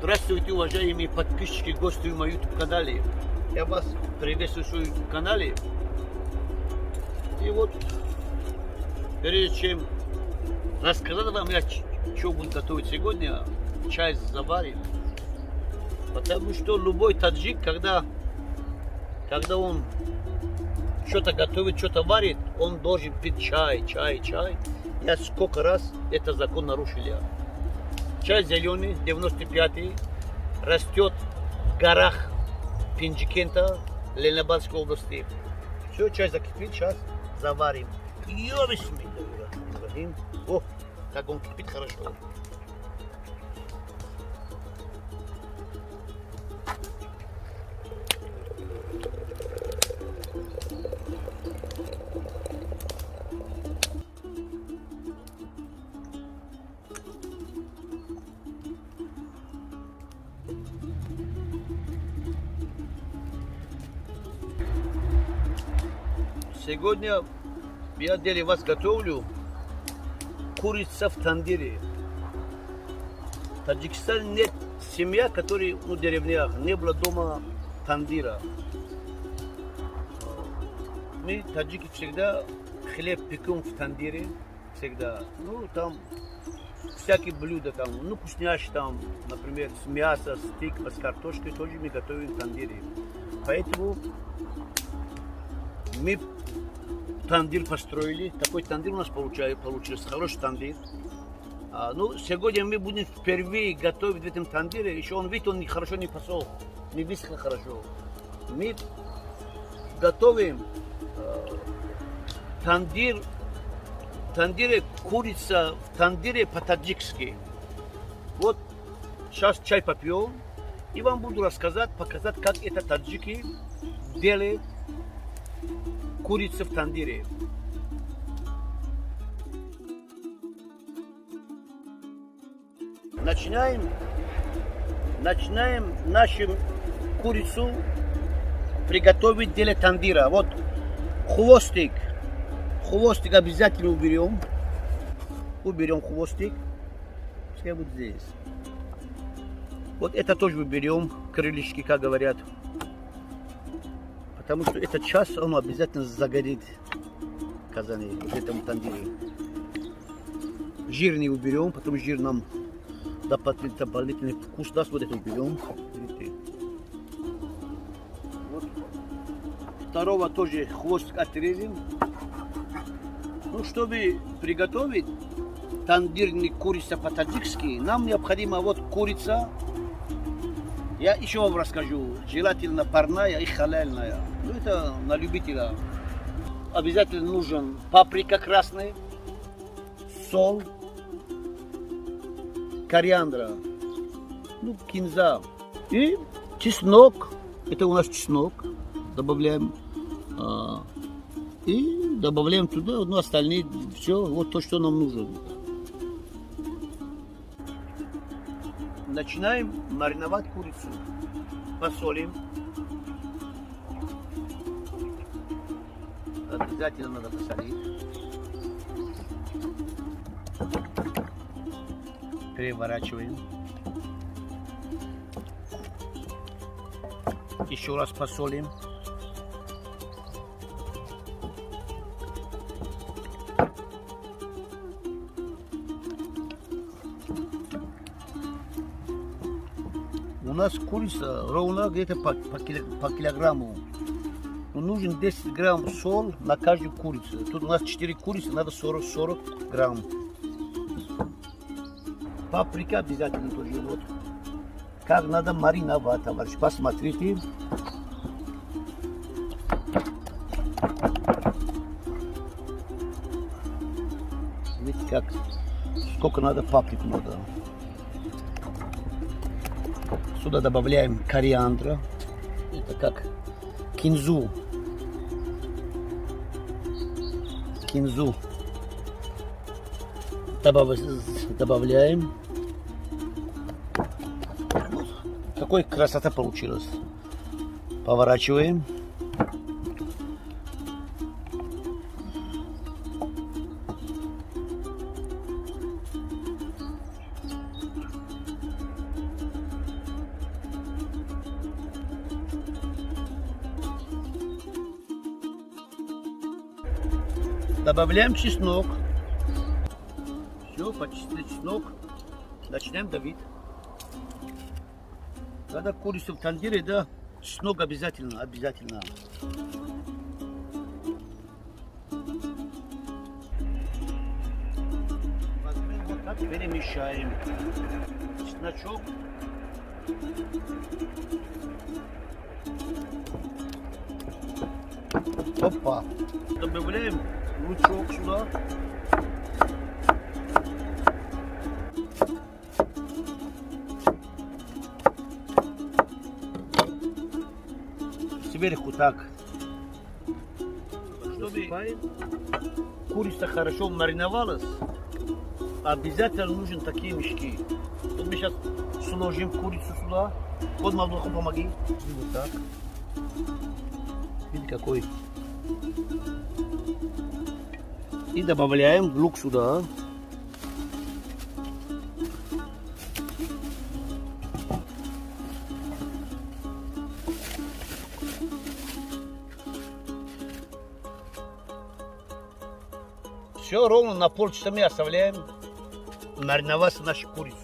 Здравствуйте, уважаемые подписчики, гости в моем YouTube-канале. Я вас приветствую в своем YouTube-канале. И вот, прежде чем рассказать вам, что буду готовить сегодня, чай заварим. Потому что любой таджик, когда он что-то готовит, что-то варит, он должен пить чай. Я сколько раз этот закон нарушили. Чай зеленый, 95-й, растет в горах Пинджикента, Ленинабадской области. Все, чай закипит, сейчас заварим. О, как он кипит хорошо. Сегодня я для вас готовлю курица в тандире. В Таджикистане нет семья, которая в деревнях не было дома тандира. Мы, таджики, всегда хлеб пекем в тандире. Всегда. Ну, там всякие блюда, там, ну, вкусняшки, там, например, с мяса, стейк, с картошкой тоже мы готовим в тандире. Поэтому мы тандир построили. Такой тандир у нас получился. Хороший тандир. Ну, сегодня мы будем впервые готовить в этом тандире. Еще он, видите, он хорошо не посол. Не высохло хорошо. Мы готовим тандире курица в тандире по-таджикски. Вот сейчас чай попьем. И вам буду показать, как это таджики делают курица в тандире. Начинаем нашу курицу приготовить для тандира. Вот хвостик обязательно уберем. Уберем хвостик. Пускай вот здесь. Вот это тоже уберем, крылышки, как говорят. Потому что этот час он обязательно загорит в казане, в этом тандире. Жир не уберем, потому что жир нам дополнительный вкус даст. Вот это уберем. Вот. Второго тоже хвостик отрежем. Ну, чтобы приготовить тандирный курица по-таджикски, нам необходимо вот курица. Я еще вам расскажу. Желательно парная и халяльная. Ну, это на любителя. Обязательно нужен паприка красная, соль, кориандра, ну, кинза и чеснок. Это у нас чеснок. Добавляем. И добавляем туда, ну, остальные, все, вот то, что нам нужно. Начинаем мариновать курицу. Посолим. Обязательно надо посолить. Переворачиваем. Еще раз посолим. У нас курица ровно где-то по килограмму. Но нужен 10 грамм соль на каждую курицу. Тут у нас 4 курицы, надо 40 грамм. Паприка обязательно тоже. Вот. Как надо мариновать, товарищ. Посмотрите. Видите, как, сколько надо паприку надо. Сюда добавляем кориандра. Это как кинзу. Добавляем. Какой красота получилась. Поворачиваем. Добавляем чеснок. Все, почистили чеснок. Начинаем давить. Когда курицу в тандире, да, чеснок обязательно, обязательно. Возьмем вот так, перемешаем. Чесночок. Опа. Добавляем лучок сюда. Сверху так. Чтобы курица хорошо мариновалась, обязательно нужны такие мешки. Вот мы сейчас сложим курицу сюда. Вот, Малдуху, помоги. И вот так. Видите, какой. И добавляем лук сюда. Все ровно на полчаса мы оставляем мариноваться нашу курицу.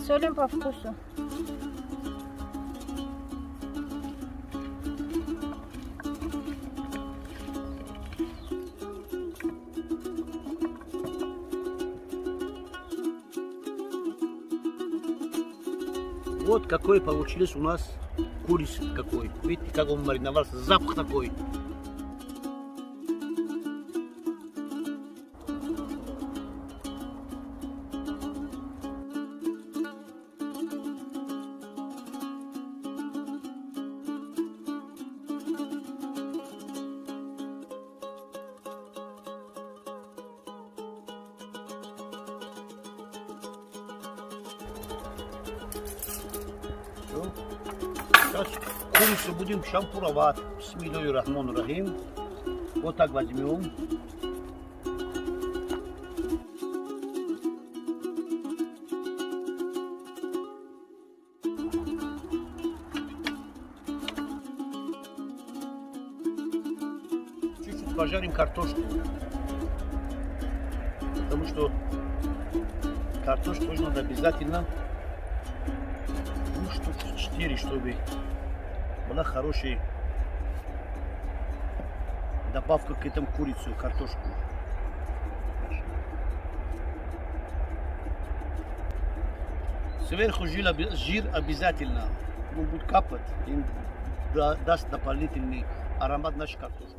Солим по вкусу. Вот какой получилось у нас курица какой. Видите, как он мариновался, запах такой. Сейчас курицу будем шампуровать. Бисмиллахир-рахманир-рахим. Вот так возьмем. Чуть-чуть пожарим картошку. Потому что картошку тоже надо обязательно. Ну, штук 4, чтобы была хорошая добавка к этому курицу, картошку. Сверху жир обязательно. Он будет капать и даст дополнительный аромат нашей картошки.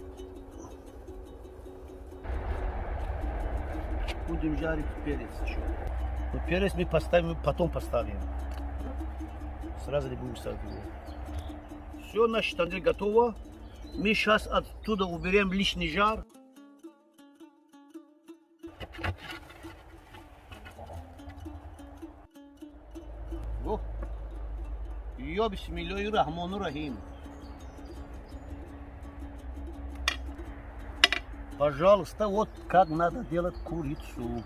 Будем жарить перец еще. Но перец мы поставим, потом поставим. Сразу не будем ставить его. Все, наш тандыр готово. Мы сейчас оттуда уберем лишний жар. Во. Я бисмиллахир-рахманир-рахим. Пожалуйста, вот как надо делать курицу.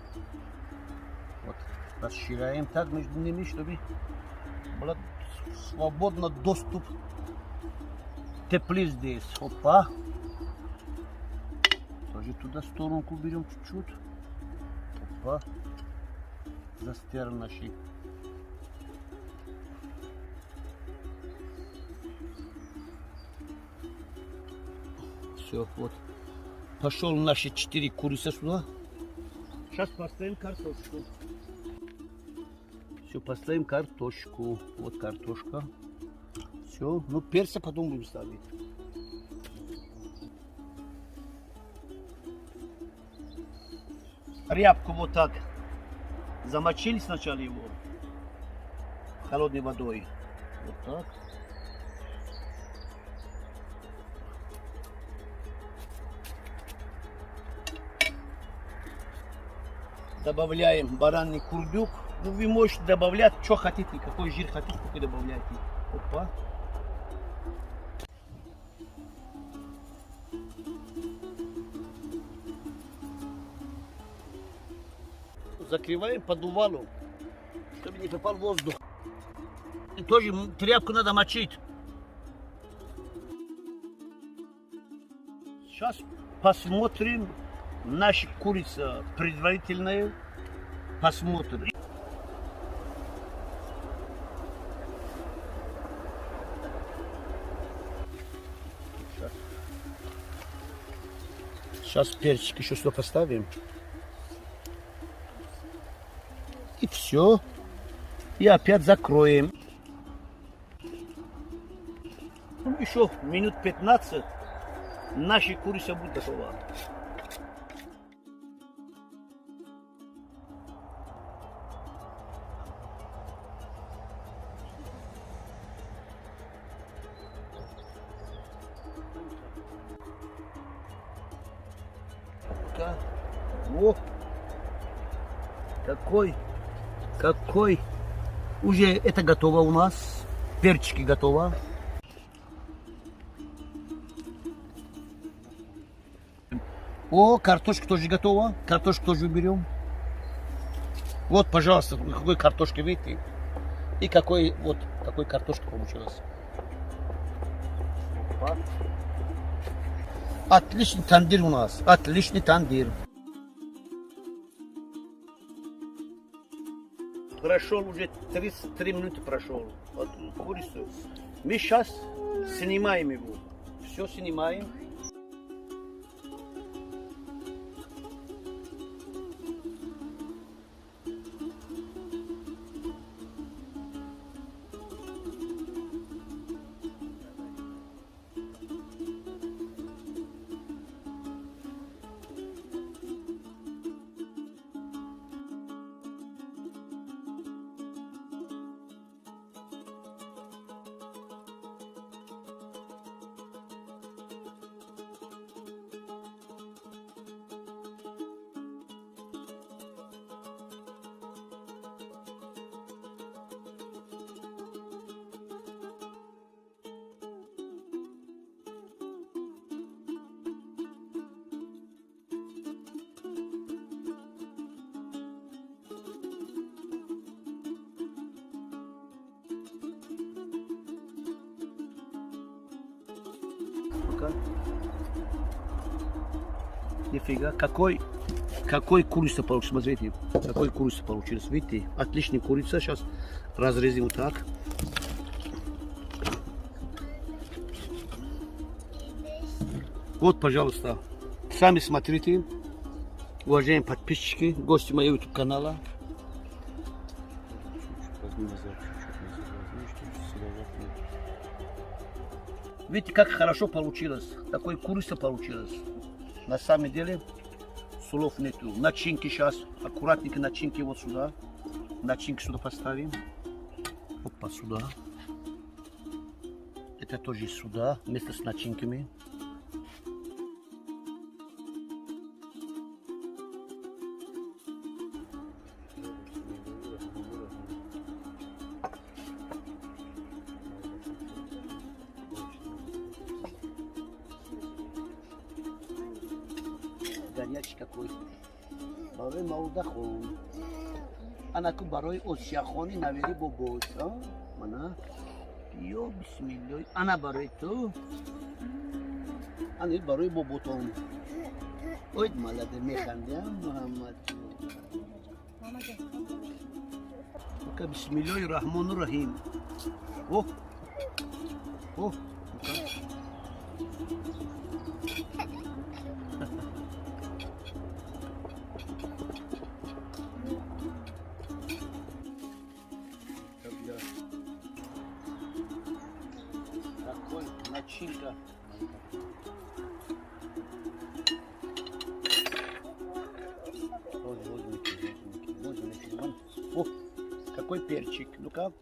Вот, расширяем так между ними, чтобы был свободно доступ тепли здесь. Опа. Тоже туда сторонку берем чуть-чуть. Опа. Застираем наши. Все, вот. Пошел наши 4 курицы сюда. Сейчас поставим картошку. Все, поставим картошку. Вот картошка. Все, ну перца потом будем ставить. Рябку вот так замочили сначала его холодной водой. Вот так. Добавляем бараний курдюк. Ну, вы можете добавлять, что хотите, какой жир хотите, такой добавляйте. Опа. Закрываем поддувалу, чтобы не попал воздух. И тоже тряпку надо мочить. Сейчас посмотрим наша курица предварительная. Посмотрим. Сейчас перчик еще сюда поставим. И все. И опять закроем. Ну, еще минут 15 наша курица будет готова. О, какой, уже это готово у нас, перчики готово. О, картошка тоже готова, картошку тоже уберем. Вот, пожалуйста, какой картошки видите, и какой картошка получилась. Опа. Отличный тандир у нас, отличный тандир. Прошел уже 33 минуты прошел от курицу. Мы сейчас снимаем его. Все снимаем. Нифига, какой курица получилась, смотрите, какой курица получилась, видите, отличная курица, сейчас разрезим вот так. Вот, пожалуйста, сами смотрите, уважаемые подписчики, гости моего YouTube канала. Видите, как хорошо получилось, такой курица получилась. На самом деле слов нету. Начинки сейчас, аккуратненько начинки вот сюда. Начинки сюда поставим. Опа, сюда. Это тоже сюда, вместе с начинками. Горячий какой. Барой маудахон. Анаку барой осяхони навери бобос. Мана. Йо, бисмиллой. Ана барой то. Ани барой боботон. Ой, малade механдя, Мухаммад. Ока бисмиллой рахману рахим. О. О. Такой начинка. О, какой перчик. Ну-ка.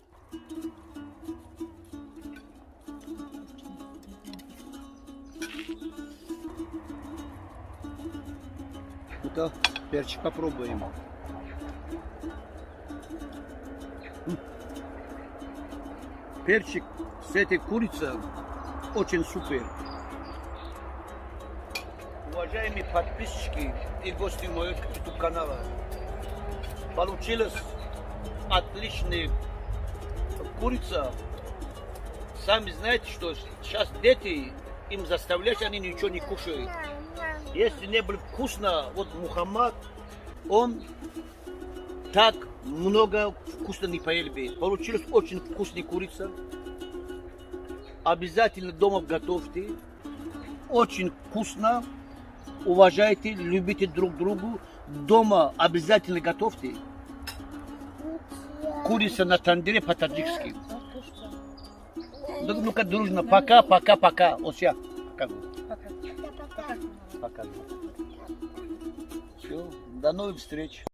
Тут перчик попробуем. Перчик с этой курицей очень супер. Уважаемые подписчики и гости моего YouTube канала, получилась отличная курица. Сами знаете, что сейчас дети, им заставлять, они ничего не кушают. Если не было вкусно, вот Мухаммад, он так много вкусно не поел бы. Получилась очень вкусная курица. Обязательно дома готовьте. Очень вкусно. Уважайте, любите друг друга. Дома обязательно готовьте. Курица на тандыре по-таджикски. Ну-ка, дружно. Пока, пока, пока. Вот сейчас. Пока. Пока. Все. До новых встреч.